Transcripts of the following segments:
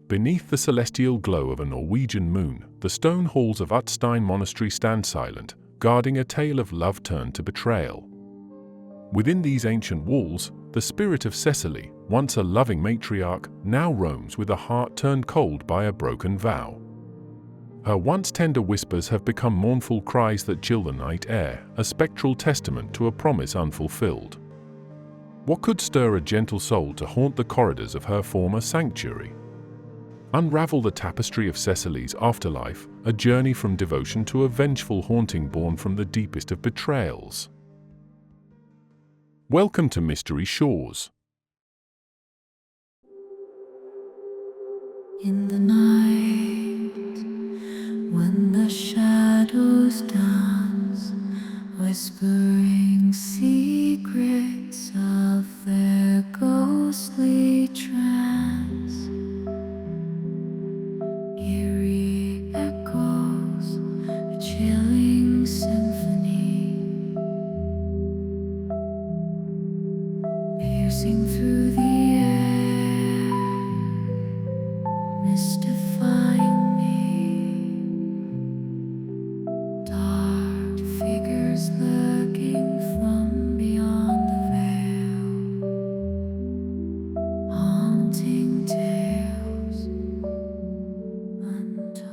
Beneath the celestial glow of a Norwegian moon, the stone halls of Utstein Monastery stand silent, guarding a tale of love turned to betrayal. Within these ancient walls, the spirit of Cecilie, once a loving matriarch, now roams with a heart turned cold by a broken vow. Her once tender whispers have become mournful cries that chill the night air, a spectral testament to a promise unfulfilled. What could stir a gentle soul to haunt the corridors of her former sanctuary? Unravel the tapestry of Cecilie's afterlife, a journey from devotion to a vengeful haunting born from the deepest of betrayals. Welcome to Mystery Shores. In the night, when the shadows dance, whispering secrets of their ghostly trance, eerie echoes, a chilling symphony, piercing through the air, mystifying me. Dark figures lurking from beyond the veil, haunting tales untold.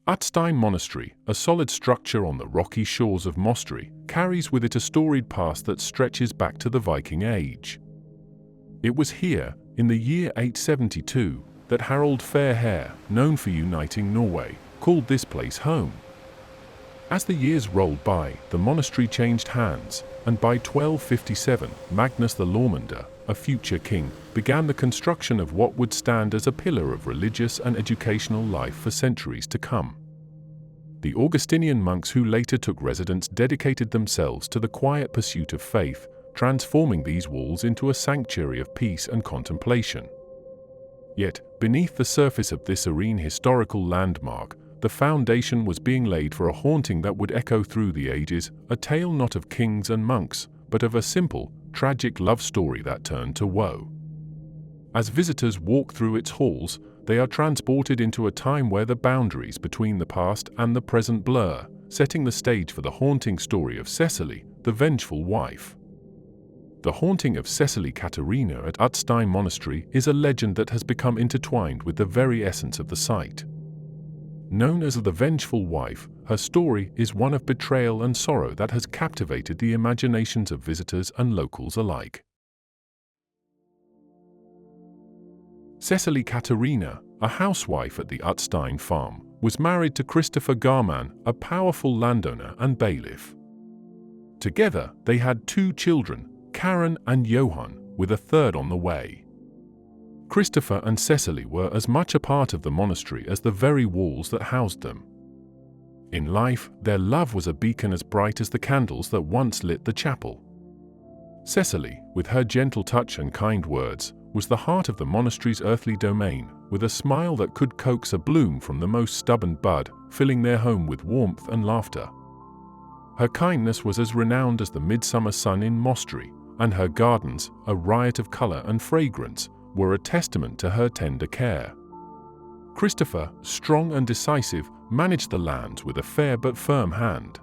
Utstein Monastery, a solid structure on the rocky shores of Monestary, carries with it a storied past that stretches back to the Viking Age. It was here, in the year 872, that Harald Fairhair, known for uniting Norway, called this place home. As the years rolled by, the monastery changed hands, and by 1257, Magnus the Lawmender, a future king, began the construction of what would stand as a pillar of religious and educational life for centuries to come. The Augustinian monks who later took residence dedicated themselves to the quiet pursuit of faith, transforming these walls into a sanctuary of peace and contemplation. Yet, beneath the surface of this serene historical landmark, the foundation was being laid for a haunting that would echo through the ages, a tale not of kings and monks, but of a simple, tragic love story that turned to woe. As visitors walk through its halls, they are transported into a time where the boundaries between the past and the present blur, setting the stage for the haunting story of Cecilie, the vengeful wife. The haunting of Cesal Katarina at Utstein Monastery is a legend that has become intertwined with the very essence of the site. Known as the vengeful wife, her story is one of betrayal and sorrow that has captivated the imaginations of visitors and locals alike. Cecile Katarina, a housewife at the Utstein farm, was married to Christopher Garman, a powerful landowner and bailiff. Together, they had 2 children, Karen and Johan, with a third on the way. Christopher and Cecilie were as much a part of the monastery as the very walls that housed them. In life, their love was a beacon as bright as the candles that once lit the chapel. Cecilie, with her gentle touch and kind words, was the heart of the monastery's earthly domain, with a smile that could coax a bloom from the most stubborn bud, filling their home with warmth and laughter. Her kindness was as renowned as the midsummer sun in Monestary, and her gardens, a riot of color and fragrance, were a testament to her tender care. Christopher, strong and decisive, managed the lands with a fair but firm hand.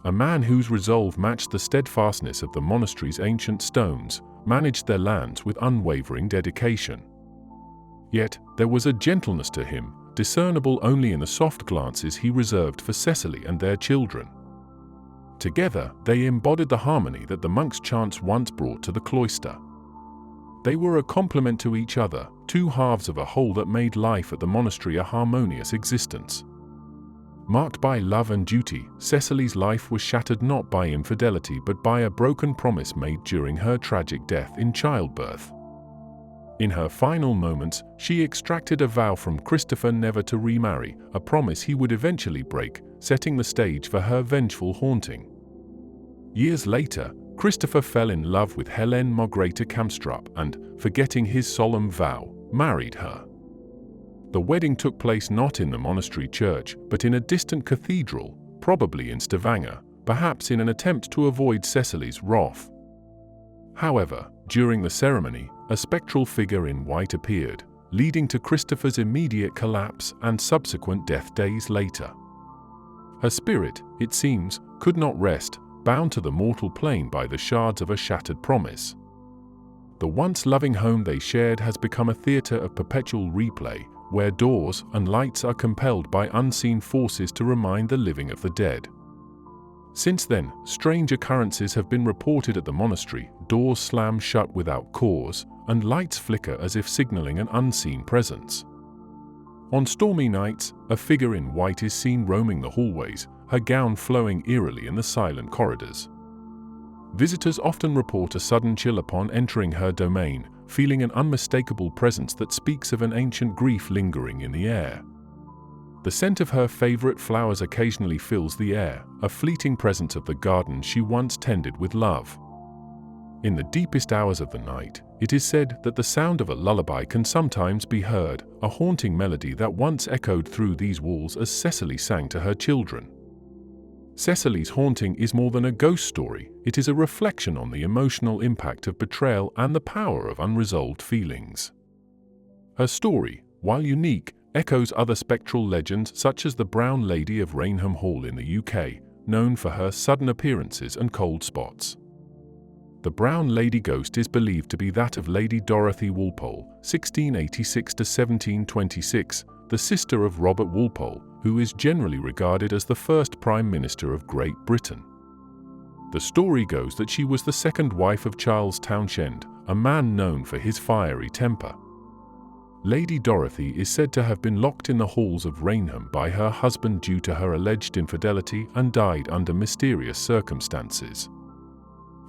A man whose resolve matched the steadfastness of the monastery's ancient stones, managed their lands with unwavering dedication. Yet, there was a gentleness to him, discernible only in the soft glances he reserved for Cecilie and their children. Together, they embodied the harmony that the monks' chants once brought to the cloister. They were a complement to each other, 2 halves of a whole that made life at the monastery a harmonious existence. Marked by love and duty, Cecilie's life was shattered not by infidelity but by a broken promise made during her tragic death in childbirth. In her final moments, she extracted a vow from Christopher never to remarry, a promise he would eventually break, setting the stage for her vengeful haunting. Years later, Christopher fell in love with Helene Margrethe Kamstrup and, forgetting his solemn vow, married her. The wedding took place not in the monastery church, but in a distant cathedral, probably in Stavanger, perhaps in an attempt to avoid Cecilie's wrath. However, during the ceremony, a spectral figure in white appeared, leading to Christopher's immediate collapse and subsequent death days later. Her spirit, it seems, could not rest, bound to the mortal plane by the shards of a shattered promise. The once loving home they shared has become a theater of perpetual replay, where doors and lights are compelled by unseen forces to remind the living of the dead. Since then, strange occurrences have been reported at the monastery. Doors slam shut without cause, and lights flicker as if signaling an unseen presence. On stormy nights, a figure in white is seen roaming the hallways, her gown flowing eerily in the silent corridors. Visitors often report a sudden chill upon entering her domain, feeling an unmistakable presence that speaks of an ancient grief lingering in the air. The scent of her favorite flowers occasionally fills the air, a fleeting presence of the garden she once tended with love. In the deepest hours of the night, it is said that the sound of a lullaby can sometimes be heard, a haunting melody that once echoed through these walls as Cecilie sang to her children. Cecilie's haunting is more than a ghost story, it is a reflection on the emotional impact of betrayal and the power of unresolved feelings. Her story, while unique, echoes other spectral legends such as the Brown Lady of Rainham Hall in the UK, known for her sudden appearances and cold spots. The Brown Lady ghost is believed to be that of Lady Dorothy Walpole, 1686–1726, the sister of Robert Walpole, who is generally regarded as the first Prime Minister of Great Britain. The story goes that she was the second wife of Charles Townshend, a man known for his fiery temper. Lady Dorothy is said to have been locked in the halls of Rainham by her husband due to her alleged infidelity and died under mysterious circumstances.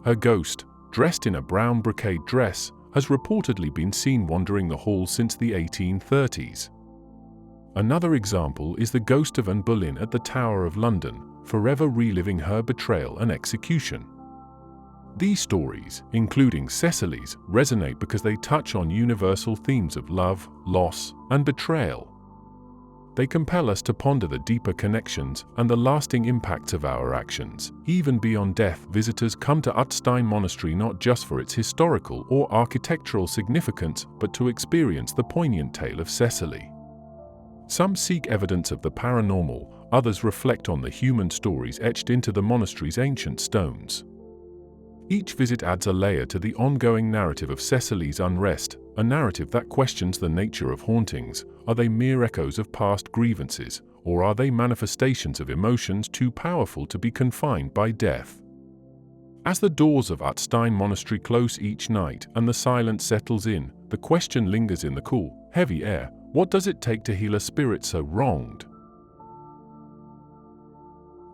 Her ghost, dressed in a brown brocade dress, has reportedly been seen wandering the halls since the 1830s. Another example is the ghost of Anne Boleyn at the Tower of London, forever reliving her betrayal and execution. These stories, including Cecilie's, resonate because they touch on universal themes of love, loss, and betrayal. They compel us to ponder the deeper connections and the lasting impacts of our actions. Even beyond death, visitors come to Utstein Monastery not just for its historical or architectural significance, but to experience the poignant tale of Cecilie. Some seek evidence of the paranormal, others reflect on the human stories etched into the monastery's ancient stones. Each visit adds a layer to the ongoing narrative of Cecilie's unrest, a narrative that questions the nature of hauntings. Are they mere echoes of past grievances, or are they manifestations of emotions too powerful to be confined by death? As the doors of Utstein Monastery close each night and the silence settles in, the question lingers in the cool, heavy air: what does it take to heal a spirit so wronged?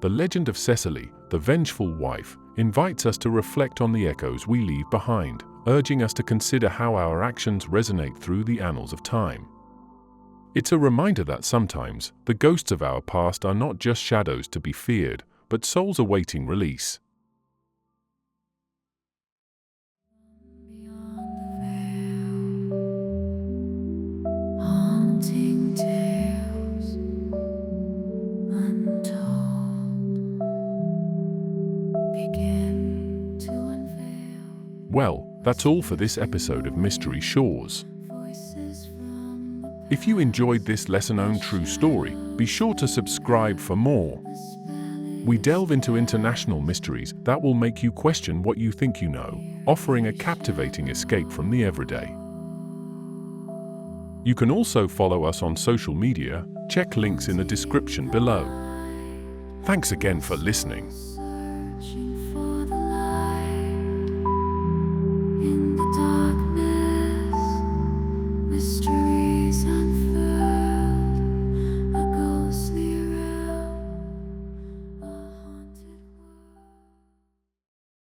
The legend of Cecilie, the vengeful wife, invites us to reflect on the echoes we leave behind, urging us to consider how our actions resonate through the annals of time. It's a reminder that sometimes the ghosts of our past are not just shadows to be feared, but souls awaiting release. Beyond the veil, haunting tales untold begin to unveil. Well, that's all for this episode of Mystery Shores. Voices from the If you enjoyed this lesser-known true story, be sure to subscribe for more. We delve into international mysteries that will make you question what you think you know, offering a captivating escape from the everyday. You can also follow us on social media. Check links in the description below. Thanks again for listening.